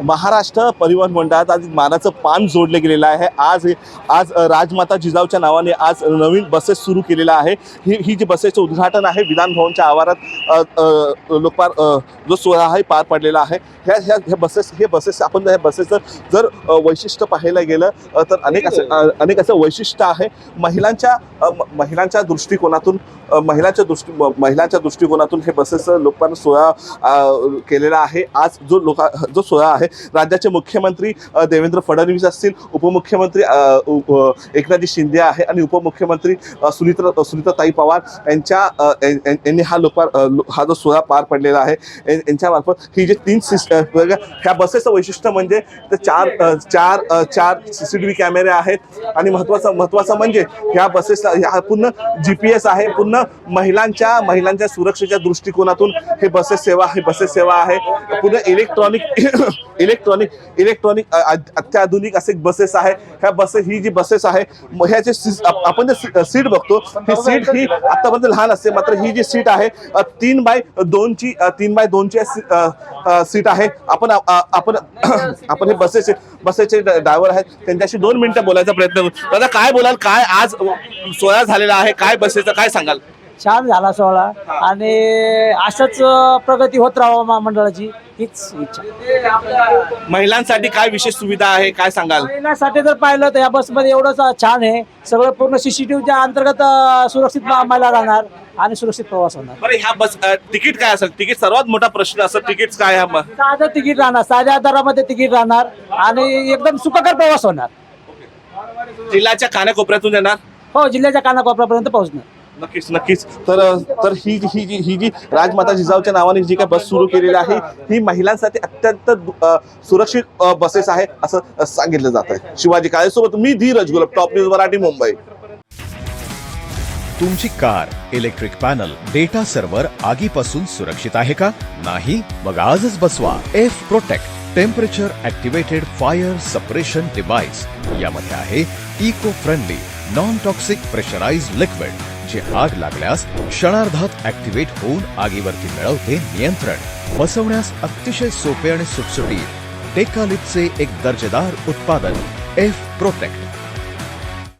महाराष्ट्र परिवहन मंडळात आज मानाचं पान जोडले गेलेलं आहे। आज राजमाता जिजाऊच्या नावाने आज नवीन बसेस सुरू केलेला आहे। ही जी बसेसचं उद्घाटन आहे विधान भवनच्या आवारात लोकपाल जो सोहळा आहे पार पडलेला आहे। ह्या बसेस आपण ह्या बसेसचं जर वैशिष्ट्य पाहायला गेलं तर अनेक असं वैशिष्ट्य आहे। महिलांच्या दृष्टिकोनातून हे बसेसचं लोकपाल सोहळा केलेला आहे। आज जो सोहळा आहे राज्याचे मुख्यमंत्री देवेंद्र फडणवीस असतील, उपमुख्यमंत्री एकनाथ शिंदे आहे आणि उपमुख्यमंत्री सुनीताताई पवार यांनी हा जो सोहळा पार पडलेला आहे। यांच्यामार्फत ही जे 3 ह्या बसेसचं वैशिष्ट्य म्हणजे चार CCTV कॅमेरे आहेत आणि महत्त्वाचं म्हणजे ह्या बसेसला पूर्ण GPS आहे। पूर्ण महिलांच्या सुरक्षेच्या दृष्टिकोनातून हे बसेस सेवा आहे। पूर्ण इलेक्ट्रॉनिक अत्याधुनिक असे बसेस आहे। ही जी बसेस आहे ह्याचे आपण जे सीट बघतो ही सीट ही आतापर्यंत लहान असते, मात्र ही जी सीट आहे 3x2 ची सीट आहे। आपण हे बसेसचे ड्रायव्हर आहेत, त्यांच्याशी 2 मिनिटं बोलायचा प्रयत्न करू। दादा काय बोलाल, काय आज सोहळा झालेला आहे, काय बसेसचं काय सांगाल? छान झाला सोहळा आणि असंच प्रगती होत राहावं महामंडळाची हीच इच्छा। महिलांसाठी काय विशेष सुविधा आहे काय सांगाल? महिलांसाठी जर पाहिलं तर या बसमध्ये एवढंच छान आहे, सगळं पूर्ण CCTVच्या अंतर्गत सुरक्षित महिला राहणार आणि सुरक्षित प्रवास होणार। बरं ह्या बस तिकीट काय असेल? तिकीट सर्वात मोठा प्रश्न असं तिकीट काय आहे? साधं तिकीट राहणार, साध्या दरामध्ये तिकीट राहणार आणि एकदम सुखकर प्रवास होणार। जिल्ह्याच्या कानाकोपऱ्यातून येणार? हो, जिल्ह्याच्या कानाकोपऱ्यापर्यंत पोहोचणार। नक्कीच। तर ही जी राजमाता जिजाऊच्या नावाने जी काय बस सुरू केलेली आहे ही महिलांसाठी अत्यंत सुरक्षित बसेस आहे असं सांगितलं जात आहे। शिवाजी काळेसोबत मी धीरज गुलाब, टॉप न्यूज मराठी, मुंबई। तुमची car, electric panel, data server आगीपासून सुरक्षित आहे का? नाही? मग आजच बसवा F protect temperature activated fire suppression device. यामध्ये आहे eco friendly non toxic pressurised liquid जे आग लागल्यास क्षणार्धात ॲक्टिवेट होऊन आगीवरती मिळवते नियंत्रण। बसवण्यास अतिशय सोपे आणि सुटसुटीत टेकालिपचे एक दर्जेदार उत्पादन एफ प्रोटेक्ट।